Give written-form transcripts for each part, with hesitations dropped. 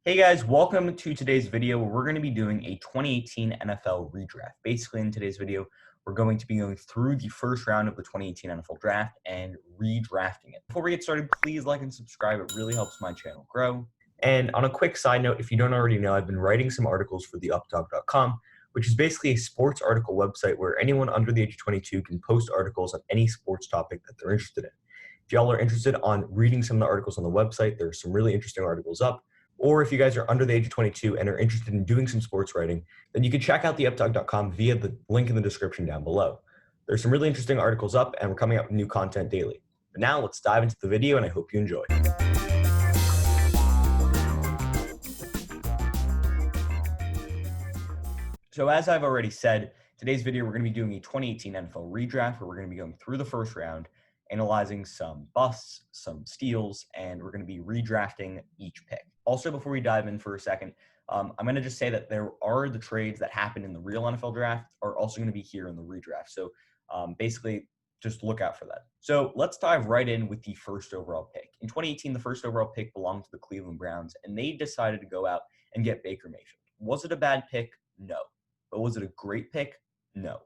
Hey guys, welcome to today's video where we're going to be doing a 2018 NFL redraft. Basically, in today's video, we're going to be going through the first round of the 2018 NFL Draft and redrafting it. Before we get started, please like and subscribe. It really helps my channel grow. And on a quick side note, if you don't already know, I've been writing some articles for theupdog.com, which is basically a sports article website where anyone under the age of 22 can post articles on any sports topic that they're interested in. If y'all are interested on reading some of the articles on the website, there's some really interesting articles up. Or if you guys are under the age of 22 and are interested in doing some sports writing, then you can check out theupdog.com via the link in the description down below. There's some really interesting articles up, and we're coming out with new content daily. But now let's dive into the video, and I hope you enjoy. So as I've already said, today's video we're going to be doing a 2018 NFL redraft where we're going to be going through the first round, analyzing some busts, some steals, and we're going to be redrafting each pick. Also, before we dive in for a second, I'm going to just say that there are the trades that happen in the real NFL draft are also going to be here in the redraft. So basically, just look out for that. So let's dive right in with the first overall pick. In 2018, the first overall pick belonged to the Cleveland Browns, and they decided to go out and get Baker Mayfield. Was it a bad pick? No. But was it a great pick? No.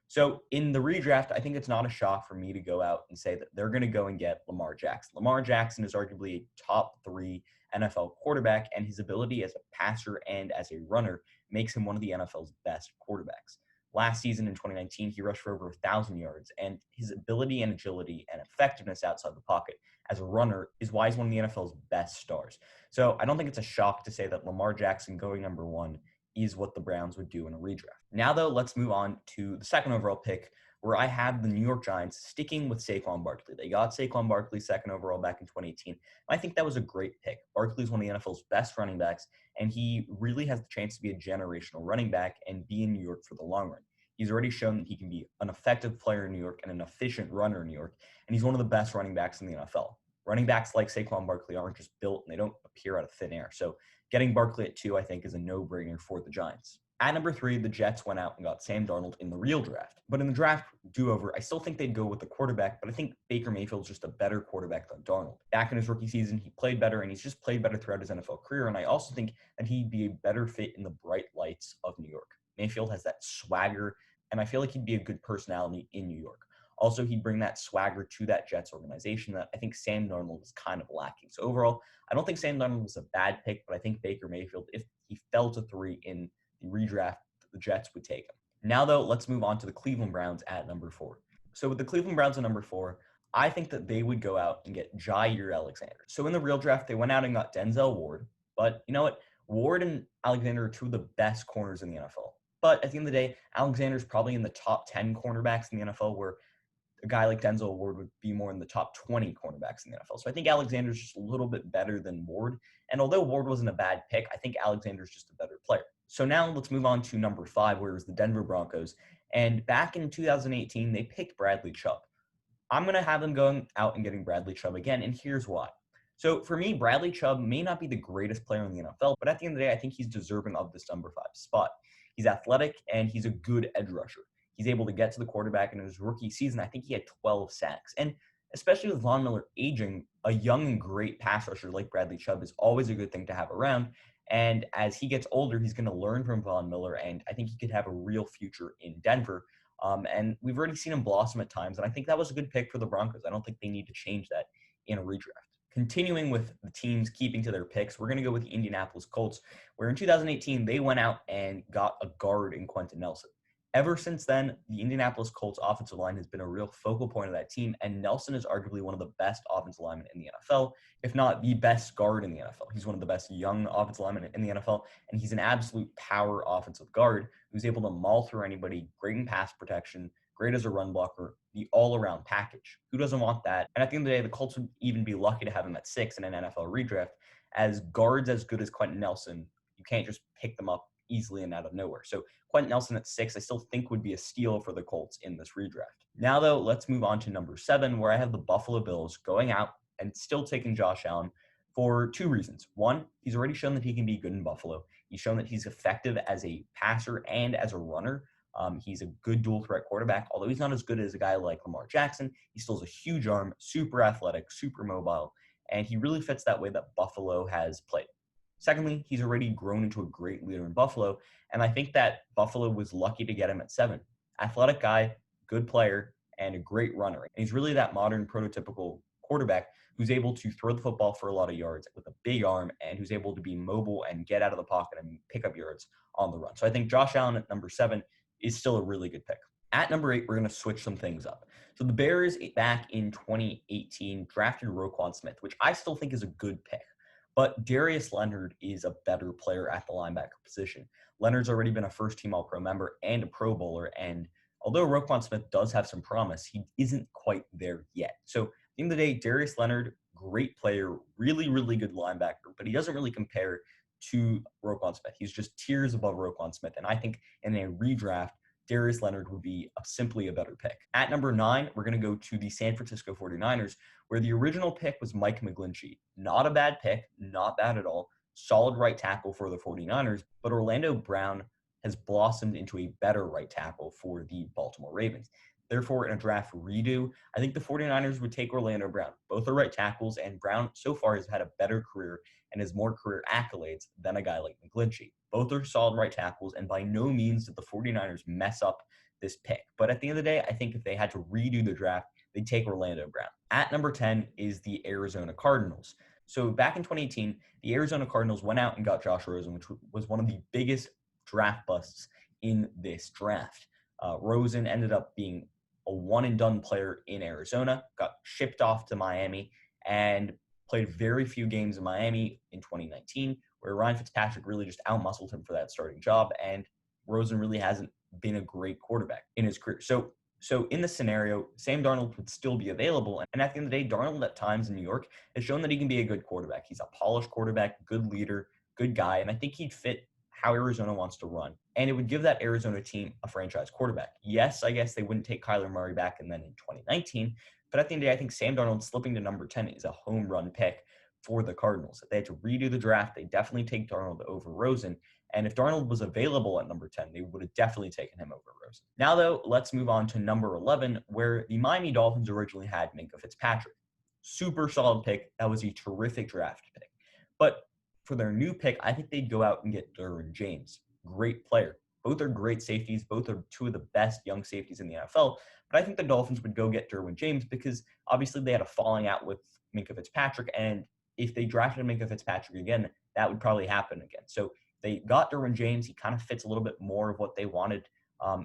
So in the redraft, I think it's not a shock for me to go out and say that they're going to go and get Lamar Jackson. Lamar Jackson is arguably a top 3 NFL quarterback, and his ability as a passer and as a runner makes him one of the NFL's best quarterbacks. Last season in 2019, he rushed for over 1,000 yards, and his ability and agility and effectiveness outside the pocket as a runner is why he's one of the NFL's best stars. So I don't think it's a shock to say that Lamar Jackson going number 1 is what the Browns would do in a redraft. Now, though, let's move on to the second overall pick, where I have the New York Giants sticking with Saquon Barkley. They got Saquon Barkley second overall back in 2018. I think that was a great pick. Barkley is one of the NFL's best running backs, and he really has the chance to be a generational running back and be in New York for the long run. He's already shown that he can be an effective player in New York and an efficient runner in New York, and he's one of the best running backs in the NFL. Running backs like Saquon Barkley aren't just built, and they don't appear out of thin air. So getting Barkley at 2, I think, is a no-brainer for the Giants. At number 3, the Jets went out and got Sam Darnold in the real draft. But in the draft do-over, I still think they'd go with the quarterback, but I think Baker Mayfield's just a better quarterback than Darnold. Back in his rookie season, he played better, and he's just played better throughout his NFL career, and I also think that he'd be a better fit in the bright lights of New York. Mayfield has that swagger, and I feel like he'd be a good personality in New York. Also, he'd bring that swagger to that Jets organization that I think Sam Darnold is kind of lacking. So overall, I don't think Sam Darnold was a bad pick, but I think Baker Mayfield, if he fell to 3 in the redraft, the Jets would take him. Now, though, let's move on to the Cleveland Browns at number 4. So with the Cleveland Browns at number 4, I think that they would go out and get Jair Alexander. So in the real draft, they went out and got Denzel Ward. But you know what? Ward and Alexander are 2 of the best corners in the NFL. But at the end of the day, Alexander's probably in the top 10 cornerbacks in the NFL, where a guy like Denzel Ward would be more in the top 20 cornerbacks in the NFL. So I think Alexander's just a little bit better than Ward. And although Ward wasn't a bad pick, I think Alexander's just a better player. So now let's move on to number 5, where it was the Denver Broncos. And back in 2018, they picked Bradley Chubb. I'm going to have them going out and getting Bradley Chubb again, and here's why. So for me, Bradley Chubb may not be the greatest player in the NFL, but at the end of the day, I think he's deserving of this number 5 spot. He's athletic, and he's a good edge rusher. He's able to get to the quarterback. In his rookie season, I think he had 12 sacks. And especially with Von Miller aging, a young and great pass rusher like Bradley Chubb is always a good thing to have around. And as he gets older, he's going to learn from Von Miller, and I think he could have a real future in Denver. And we've already seen him blossom at times, and I think that was a good pick for the Broncos. I don't think they need to change that in a redraft. Continuing with the teams keeping to their picks, we're going to go with the Indianapolis Colts, where in 2018, they went out and got a guard in Quentin Nelson. Ever since then, the Indianapolis Colts offensive line has been a real focal point of that team, and Nelson is arguably one of the best offensive linemen in the NFL, if not the best guard in the NFL. He's one of the best young offensive linemen in the NFL, and he's an absolute power offensive guard who's able to maul through anybody, great in pass protection, great as a run blocker, the all-around package. Who doesn't want that? And at the end of the day, the Colts would even be lucky to have him at 6 in an NFL redraft. As guards as good as Quentin Nelson, you can't just pick them up easily and out of nowhere. So Quentin Nelson at 6, I still think would be a steal for the Colts in this redraft. Now, though, let's move on to number 7, where I have the Buffalo Bills going out and still taking Josh Allen for 2 reasons. One, he's already shown that he can be good in Buffalo. He's shown that he's effective as a passer and as a runner. He's a good dual threat quarterback. Although he's not as good as a guy like Lamar Jackson, he still has a huge arm, super athletic, super mobile, and he really fits that way that Buffalo has played. Secondly, he's already grown into a great leader in Buffalo, and I think that Buffalo was lucky to get him at 7. Athletic guy, good player, and a great runner. And he's really that modern prototypical quarterback who's able to throw the football for a lot of yards with a big arm and who's able to be mobile and get out of the pocket and pick up yards on the run. So I think Josh Allen at number 7 is still a really good pick. At number 8, we're going to switch some things up. So the Bears back in 2018 drafted Roquan Smith, which I still think is a good pick. But Darius Leonard is a better player at the linebacker position. Leonard's already been a first-team All-Pro member and a Pro Bowler, and although Roquan Smith does have some promise, he isn't quite there yet. So at the end of the day, Darius Leonard, great player, really, really good linebacker, but he doesn't really compare to Roquan Smith. He's just tiers above Roquan Smith, and I think in a redraft, Darius Leonard would be simply a better pick. At number 9, we're going to go to the San Francisco 49ers, where the original pick was Mike McGlinchey. Not a bad pick, not bad at all. Solid right tackle for the 49ers, but Orlando Brown has blossomed into a better right tackle for the Baltimore Ravens. Therefore, in a draft redo, I think the 49ers would take Orlando Brown. Both are right tackles, and Brown so far has had a better career and has more career accolades than a guy like McGlinchey. Both are solid right tackles, and by no means did the 49ers mess up this pick. But at the end of the day, I think if they had to redo the draft, they'd take Orlando Brown. At number 10 is the Arizona Cardinals. So back in 2018, the Arizona Cardinals went out and got Josh Rosen, which was one of the biggest draft busts in this draft. Rosen ended up being a one-and-done player in Arizona, got shipped off to Miami, and played very few games in Miami in 2019, where Ryan Fitzpatrick really just outmuscled him for that starting job, and Rosen really hasn't been a great quarterback in his career. So in this scenario, Sam Darnold would still be available, and at the end of the day, Darnold at times in New York has shown that he can be a good quarterback. He's a polished quarterback, good leader, good guy, and I think he'd fit how Arizona wants to run. And it would give that Arizona team a franchise quarterback. Yes, I guess they wouldn't take Kyler Murray back and then in 2019, but at the end of the day, I think Sam Darnold slipping to number 10 is a home run pick for the Cardinals. If they had to redo the draft, they definitely take Darnold over Rosen. And if Darnold was available at number 10, they would have definitely taken him over Rosen. Now, though, let's move on to number 11, where the Miami Dolphins originally had Minkah Fitzpatrick. Super solid pick. That was a terrific draft pick. But for their new pick, I think they'd go out and get Derwin James. Great player. Both are great safeties. Both are two of the best young safeties in the NFL. But I think the Dolphins would go get Derwin James because obviously they had a falling out with Minkah Fitzpatrick. And if they drafted Minkah Fitzpatrick again, that would probably happen again. So they got Derwin James. He kind of fits a little bit more of what they wanted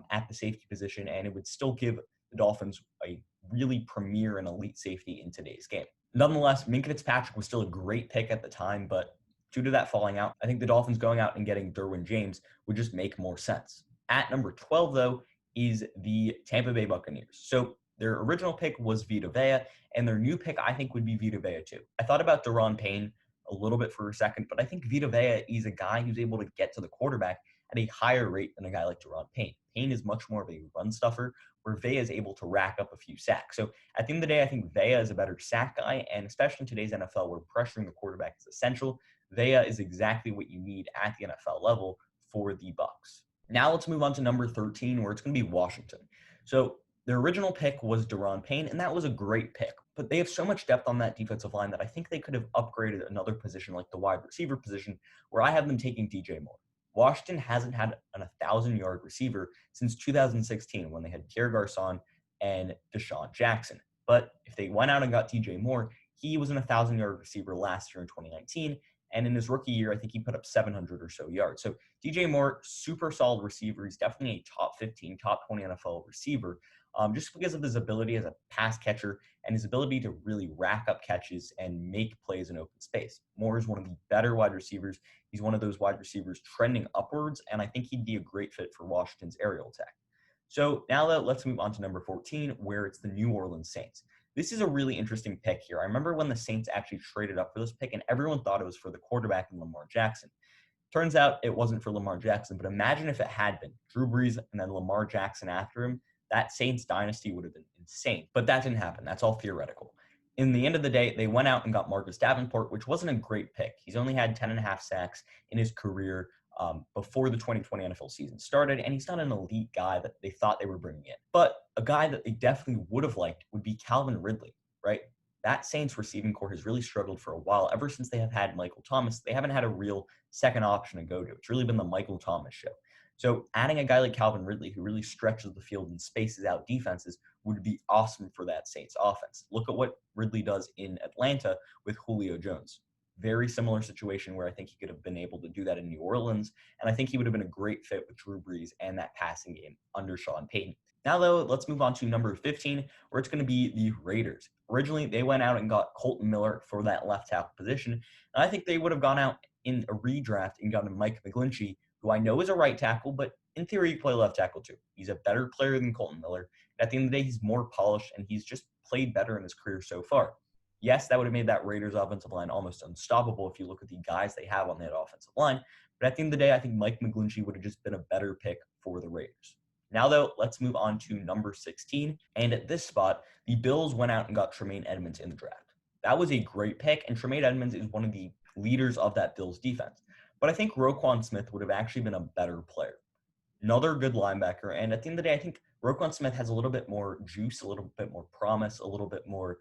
at the safety position. And it would still give the Dolphins a really premier and elite safety in today's game. Nonetheless, Minkah Fitzpatrick was still a great pick at the time, but due to that falling out, I think the Dolphins going out and getting Derwin James would just make more sense. At number 12, though, is the Tampa Bay Buccaneers. So their original pick was Vita Vea, and their new pick, I think, would be Vita Vea too. I thought about Daron Payne a little bit for a second, but I think Vita Vea is a guy who's able to get to the quarterback at a higher rate than a guy like Daron Payne. Payne is much more of a run stuffer, where Vea is able to rack up a few sacks. So at the end of the day, I think Vea is a better sack guy, and especially in today's NFL where pressuring the quarterback is essential, Vea is exactly what you need at the NFL level for the Bucs. Now let's move on to number 13, where it's going to be Washington. So their original pick was Daron Payne, and that was a great pick. But they have so much depth on that defensive line that I think they could have upgraded another position like the wide receiver position, where I have them taking DJ Moore. Washington hasn't had an 1,000-yard receiver since 2016 when they had Pierre Garçon and Deshaun Jackson. But if they went out and got DJ Moore, he was an 1,000-yard receiver last year in 2019, and in his rookie year, I think he put up 700 or so yards. So DJ Moore, super solid receiver. He's definitely a top 15, top 20 NFL receiver, just because of his ability as a pass catcher and his ability to really rack up catches and make plays in open space. Moore is one of the better wide receivers. He's one of those wide receivers trending upwards, and I think he'd be a great fit for Washington's aerial attack. So now let's move on to number 14, where it's the New Orleans Saints. This is a really interesting pick here. I remember when the Saints actually traded up for this pick, and everyone thought it was for the quarterback and Lamar Jackson. Turns out it wasn't for Lamar Jackson, but imagine if it had been. Drew Brees and then Lamar Jackson after him. That Saints dynasty would have been insane. But that didn't happen. That's all theoretical. In the end of the day, they went out and got Marcus Davenport, which wasn't a great pick. He's only had 10.5 sacks in his career before the 2020 NFL season started, and he's not an elite guy that they thought they were bringing in. But a guy that they definitely would have liked would be Calvin Ridley, right? that Saints receiving core has really struggled for a while. Ever since they have had Michael Thomas, they haven't had a real second option to go to. It's really been the Michael Thomas show. So adding a guy like Calvin Ridley, who really stretches the field and spaces out defenses, would be awesome for that Saints offense. Look at what Ridley does in Atlanta with Julio Jones. Very similar situation where I think he could have been able to do that in New Orleans, and I think he would have been a great fit with Drew Brees and that passing game under Sean Payton. Now, though, let's move on to number 15, where it's going to be the Raiders. Originally, they went out and got Kolton Miller for that left tackle position, and I think they would have gone out in a redraft and gotten Mike McGlinchey, who I know is a right tackle, but in theory, you play left tackle too. He's a better player than Kolton Miller. And at the end of the day, he's more polished, and he's just played better in his career so far. Yes, that would have made that Raiders offensive line almost unstoppable if you look at the guys they have on that offensive line. But at the end of the day, I think Mike McGlinchey would have just been a better pick for the Raiders. Now, though, let's move on to number 16. And at this spot, the Bills went out and got Tremaine Edmunds in the draft. That was a great pick, and Tremaine Edmunds is one of the leaders of that Bills defense. But I think Roquan Smith would have actually been a better player. Another good linebacker, and at the end of the day, I think Roquan Smith has a little bit more juice, a little bit more promise, a little bit more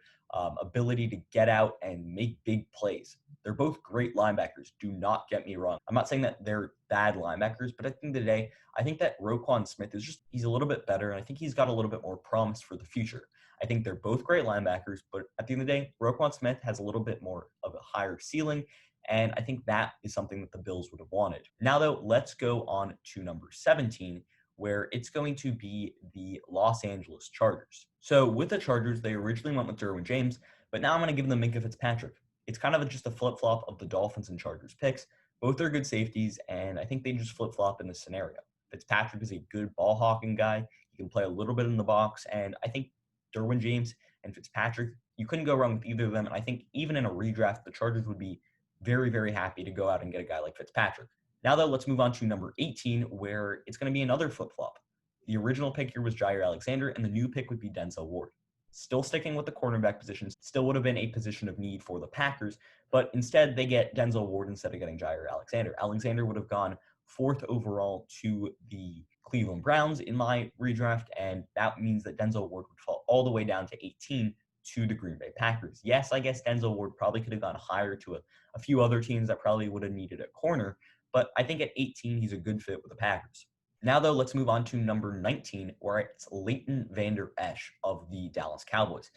ability to get out and make big plays. They're both great linebackers. Do not get me wrong. I'm not saying that they're bad linebackers, but at the end of the day, I think that Roquan Smith he's a little bit better, and I think he's got a little bit more promise for the future. I think they're both great linebackers, but at the end of the day, Roquan Smith has a little bit more of a higher ceiling, and I think that is something that the Bills would have wanted. Now, though, let's go on to number 17, where it's going to be the Los Angeles Chargers. So with the Chargers, they originally went with Derwin James, but now I'm going to give them Minkah Fitzpatrick. It's kind of just a flip-flop of the Dolphins and Chargers picks. Both are good safeties, and I think they just flip-flop in this scenario. Fitzpatrick is a good ball-hawking guy. He can play a little bit in the box, and I think Derwin James and Fitzpatrick, you couldn't go wrong with either of them, and I think even in a redraft, the Chargers would be very, very happy to go out and get a guy like Fitzpatrick. Now, though, let's move on to number 18, where it's going to be another flip-flop. The original pick here was Jair Alexander, and the new pick would be Denzel Ward. Still sticking with the cornerback position, still would have been a position of need for the Packers, but instead they get Denzel Ward instead of getting Jair Alexander. Alexander would have gone 4th overall to the Cleveland Browns in my redraft, and that means that Denzel Ward would fall all the way down to 18 to the Green Bay Packers. Yes, I guess Denzel Ward probably could have gone higher to a few other teams that probably would have needed a corner, but I think at 18, he's a good fit with the Packers. Now, though, let's move on to number 19, where it's Leighton Vander Esch of the Dallas Cowboys.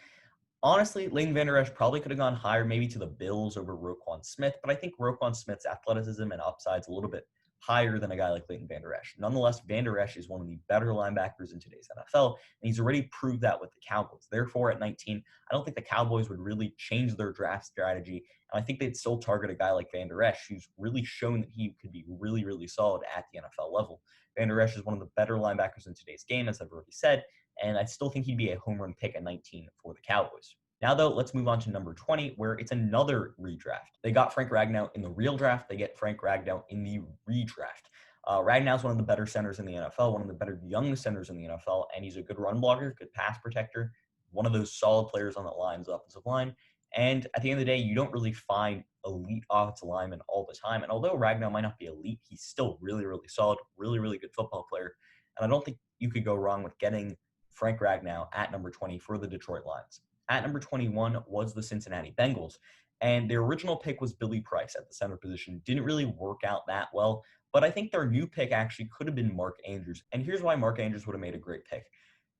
Honestly, Leighton Vander Esch probably could have gone higher, maybe to the Bills over Roquan Smith, but I think Roquan Smith's athleticism and upside is a little bit higher than a guy like Leighton Vander Esch. Nonetheless, Vander Esch is one of the better linebackers in today's NFL, and he's already proved that with the Cowboys. Therefore, at 19, I don't think the Cowboys would really change their draft strategy, and I think they'd still target a guy like Vander Esch, who's really shown that he could be really, really solid at the NFL level. Vander Esch is one of the better linebackers in today's game, as I've already said, and I still think he'd be a home run pick at 19 for the Cowboys. Now, though, let's move on to number 20, where it's another redraft. They got Frank Ragnow in the real draft. They get Frank Ragnow in the redraft. Ragnow's one of the better centers in the NFL, one of the better young centers in the NFL, and he's a good run blocker, good pass protector, one of those solid players on the Lions' offensive line. And at the end of the day, you don't really find elite offensive linemen all the time. And although Ragnow might not be elite, he's still really, really solid, really, really good football player. And I don't think you could go wrong with getting Frank Ragnow at number 20 for the Detroit Lions. At number 21 was the Cincinnati Bengals. And their original pick was Billy Price at the center position. Didn't really work out that well. But I think their new pick actually could have been Mark Andrews. And here's why Mark Andrews would have made a great pick.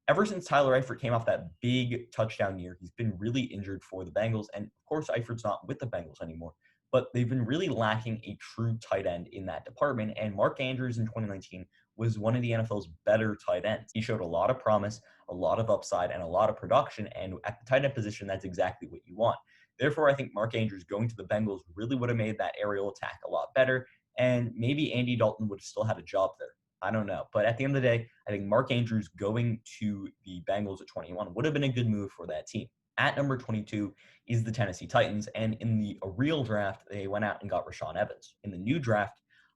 Ever since Tyler Eifert came off that big touchdown year, he's been really injured for the Bengals. And of course, Eifert's not with the Bengals anymore. But they've been really lacking a true tight end in that department. And Mark Andrews in 2019 was one of the NFL's better tight ends. He showed a lot of promise, a lot of upside, and a lot of production. And at the tight end position, that's exactly what you want. Therefore, I think Mark Andrews going to the Bengals really would have made that aerial attack a lot better. And maybe Andy Dalton would have still had a job there. I don't know. But at the end of the day, I think Mark Andrews going to the Bengals at 21 would have been a good move for that team. At number 22 is the Tennessee Titans. And in the real draft, they went out and got Rashaan Evans. In the new draft,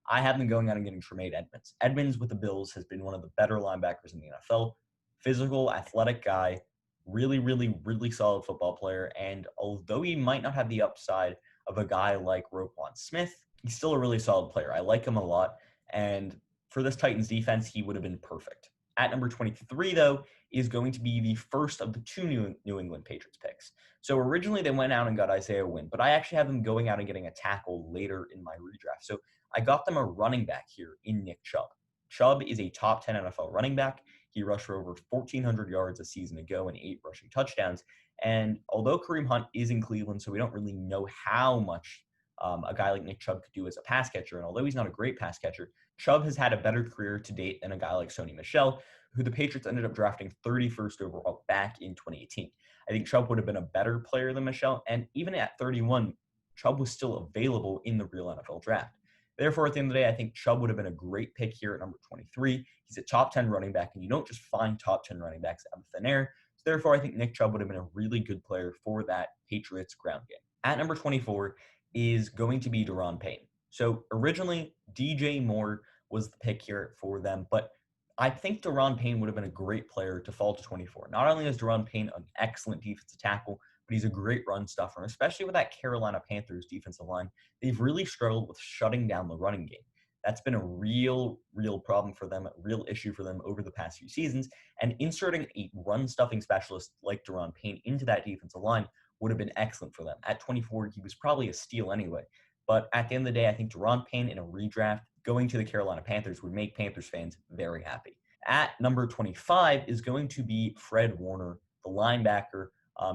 I have them going out and getting Tremaine Edmunds. Edmunds with the Bills has been one of the better linebackers in the NFL. Physical, athletic guy, really, really, really solid football player. And although he might not have the upside of a guy like Roquan Smith, he's still a really solid player. I like him a lot. And for this Titans defense, he would have been perfect. At number 23, though, is going to be the first of the two New England Patriots picks. So originally they went out and got Isaiah Wynn, but I actually have them going out and getting a tackle later in my redraft. So I got them a running back here in Nick Chubb. Chubb is a top 10 NFL running back. He rushed for over 1,400 yards a season ago and 8 rushing touchdowns. And although Kareem Hunt is in Cleveland, so we don't really know how much a guy like Nick Chubb could do as a pass catcher. And although he's not a great pass catcher, Chubb has had a better career to date than a guy like Sony Michel, who the Patriots ended up drafting 31st overall back in 2018. I think Chubb would have been a better player than Michel, and even at 31, Chubb was still available in the real NFL draft. Therefore, at the end of the day, I think Chubb would have been a great pick here at number 23. He's a top 10 running back, and you don't just find top 10 running backs out of thin air. So therefore, I think Nick Chubb would have been a really good player for that Patriots ground game. At number 24 is going to be Daron Payne. So originally, DJ Moore was the pick here for them, but I think Daron Payne would have been a great player to fall to 24. Not only is Daron Payne an excellent defensive tackle, but he's a great run stuffer, especially with that Carolina Panthers defensive line. They've really struggled with shutting down the running game. That's been a real problem for them, a real issue for them over the past few seasons. And inserting a run stuffing specialist like Daron Payne into that defensive line would have been excellent for them. At 24, he was probably a steal anyway. But at the end of the day, I think Daron Payne in a redraft going to the Carolina Panthers would make Panthers fans very happy. At number 25 is going to be Fred Warner, the linebacker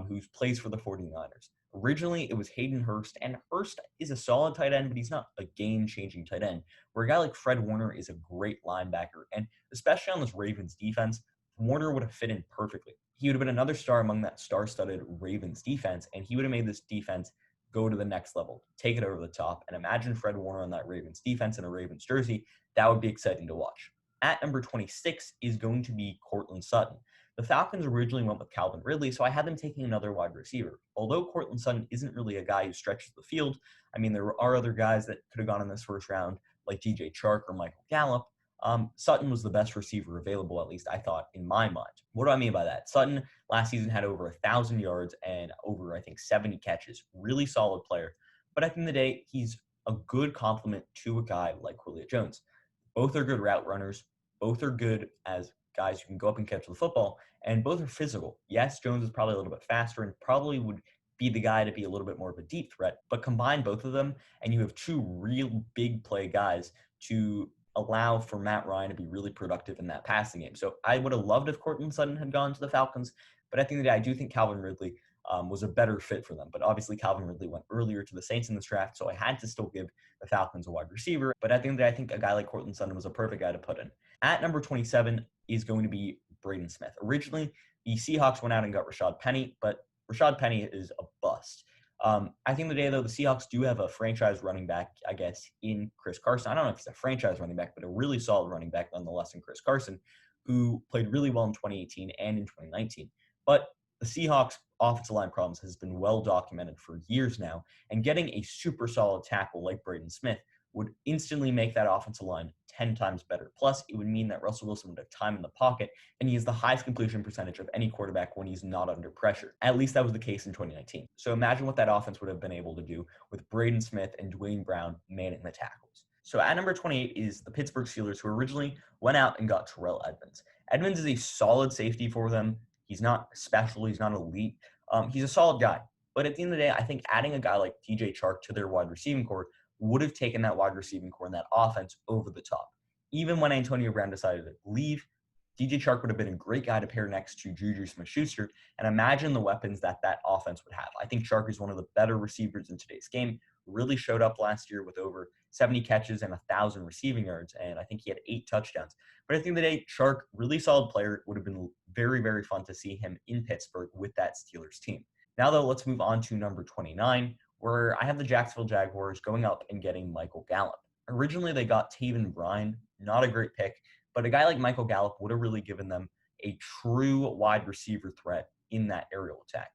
who plays for the 49ers. Originally, it was Hayden Hurst, and Hurst is a solid tight end, but he's not a game-changing tight end, where a guy like Fred Warner is a great linebacker, and especially on this Ravens defense, Warner would have fit in perfectly. He would have been another star among that star-studded Ravens defense, and he would have made this defense go to the next level, take it over the top, and imagine Fred Warner on that Ravens defense in a Ravens jersey. That would be exciting to watch. At number 26 is going to be Courtland Sutton. The Falcons originally went with Calvin Ridley, so I had them taking another wide receiver. Although Courtland Sutton isn't really a guy who stretches the field, I mean, there are other guys that could have gone in this first round, like DJ Chark or Michael Gallup. Sutton was the best receiver available, at least I thought, in my mind. What do I mean by that? Sutton last season had over 1,000 yards and over, I think, 70 catches. Really solid player. But at the end of the day, he's a good complement to a guy like Julio Jones. Both are good route runners. Both are good as guys who can go up and catch the football, and both are physical. Yes, Jones is probably a little bit faster and probably would be the guy to be a little bit more of a deep threat, but combine both of them, and you have two real big play guys to allow for Matt Ryan to be really productive in that passing game. So I would have loved if Courtland Sutton had gone to the Falcons, but at the end of the day, I do think Calvin Ridley was a better fit for them. But obviously, Calvin Ridley went earlier to the Saints in this draft, so I had to still give the Falcons a wide receiver. But at the end of the day, I think a guy like Courtland Sutton was a perfect guy to put in. At number 27 is going to be Braden Smith. Originally, the Seahawks went out and got Rashad Penny, but Rashad Penny is a bust. I think the day, though, the Seahawks do have a franchise running back, I guess, in Chris Carson. I don't know if he's a franchise running back, but a really solid running back nonetheless in Chris Carson, who played really well in 2018 and in 2019. But the Seahawks' offensive line problems has been well documented for years now, and getting a super solid tackle like Braden Smith would instantly make that offensive line 10 times better. Plus, it would mean that Russell Wilson would have time in the pocket, and he has the highest completion percentage of any quarterback when he's not under pressure. At least that was the case in 2019. So imagine what that offense would have been able to do with Braden Smith and Dwayne Brown manning the tackles. So at number 28 is the Pittsburgh Steelers, who originally went out and got Terrell Edmunds. Edmunds is a solid safety for them. He's not special. He's not elite. He's a solid guy. But at the end of the day, I think adding a guy like DJ Chark to their wide receiving core would have taken that wide receiving core and that offense over the top. Even when Antonio Brown decided to leave, DJ Chark would have been a great guy to pair next to Juju Smith-Schuster, and imagine the weapons that offense would have. I think Chark is one of the better receivers in today's game. Really showed up last year with over 70 catches and 1,000 receiving yards, and I think he had 8 touchdowns. But at the end of the day, Chark, really solid player. Would have been very fun to see him in Pittsburgh with that Steelers team. Now, though, let's move on to number 29, where I have the Jacksonville Jaguars going up and getting Michael Gallup. Originally, they got Taven Bryan, not a great pick, but a guy like Michael Gallup would have really given them a true wide receiver threat in that aerial attack.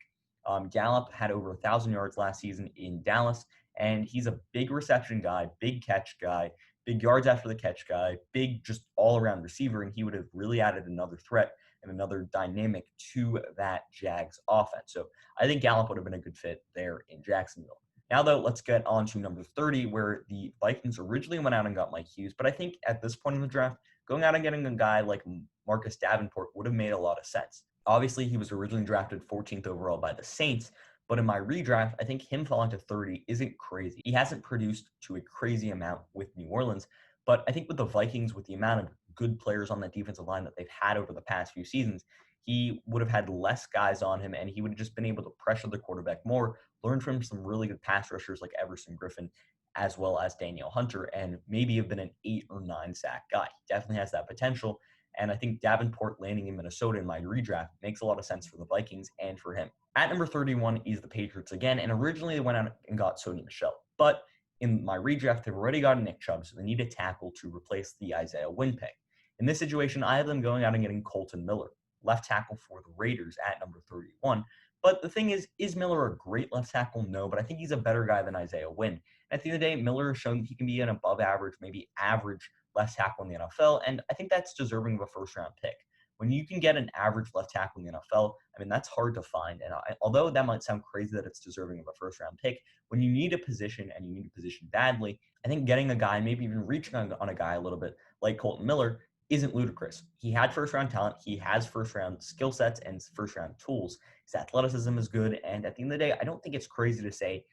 Gallup had over 1,000 yards last season in Dallas, and he's a big reception guy, big catch guy, big yards after the catch guy, big just all-around receiver, and he would have really added another threat and another dynamic to that Jags offense. So I think Gallup would have been a good fit there in Jacksonville. Now, though, let's get on to number 30, where the Vikings originally went out and got Mike Hughes. But I think at this point in the draft, going out and getting a guy like Marcus Davenport would have made a lot of sense. Obviously, he was originally drafted 14th overall by the Saints, but in my redraft, I think him falling to 30 isn't crazy. He hasn't produced to a crazy amount with New Orleans, but I think with the Vikings, with the amount of good players on that defensive line that they've had over the past few seasons, he would have had less guys on him and he would have just been able to pressure the quarterback more, learn from some really good pass rushers like Everson Griffin, as well as Daniel Hunter, and maybe have been an 8 or 9 sack guy. He definitely has that potential. And I think Davenport landing in Minnesota in my redraft makes a lot of sense for the Vikings and for him. At number 31 is the Patriots again, and originally they went out and got Sony Michel. But in my redraft, they've already got Nick Chubb, so they need a tackle to replace the Isaiah Wynn pick. In this situation, I have them going out and getting Kolton Miller, left tackle for the Raiders at number 31. But the thing is Miller a great left tackle? No, but I think he's a better guy than Isaiah Wynn. At the end of the day, Miller has shown that he can be an above average, maybe average left tackle in the NFL, and I think that's deserving of a first round pick. When you can get an average left tackle in the NFL, I mean, that's hard to find. And although that might sound crazy that it's deserving of a first round pick, when you need a position and you need a position badly, I think getting a guy, maybe even reaching on a guy a little bit like Kolton Miller, isn't ludicrous. He had first round talent, he has first round skill sets and first round tools. His athleticism is good. And at the end of the day, I don't think it's crazy to say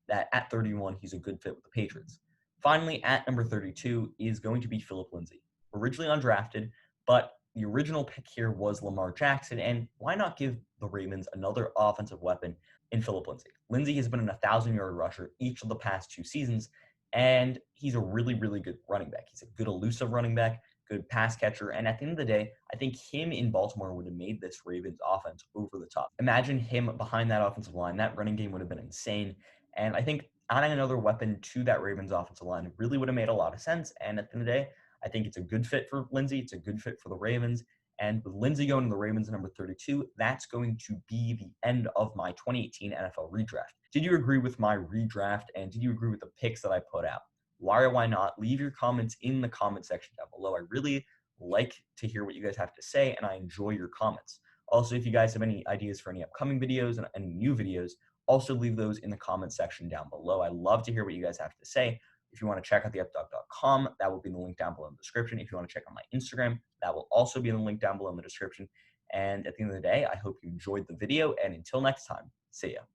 that at 31, he's a good fit with the Patriots. Finally, at number 32 is going to be Phillip Lindsay. Originally undrafted, but the original pick here was Lamar Jackson, and why not give the Ravens another offensive weapon in Phillip Lindsay? Lindsay has been an 1,000-yard rusher each of the past 2 seasons, and he's a really, really good running back. He's a good elusive running back, good pass catcher, and at the end of the day, I think him in Baltimore would have made this Ravens offense over the top. Imagine him behind that offensive line. That running game would have been insane, and I think adding another weapon to that Ravens offensive line really would have made a lot of sense, and at the end of the day, I think it's a good fit for Lindsay. It's a good fit for the Ravens. And with Lindsay going to the Ravens at number 32, that's going to be the end of my 2018 NFL redraft. Did you agree with my redraft? And did you agree with the picks that I put out? Why or why not? Leave your comments in the comment section down below. I really like to hear what you guys have to say, and I enjoy your comments. Also, if you guys have any ideas for any upcoming videos and any new videos, also leave those in the comment section down below. I love to hear what you guys have to say. If you want to check out theupdog.com, that will be in the link down below in the description. If you want to check out my Instagram, that will also be in the link down below in the description. And at the end of the day, I hope you enjoyed the video. And until next time, see ya.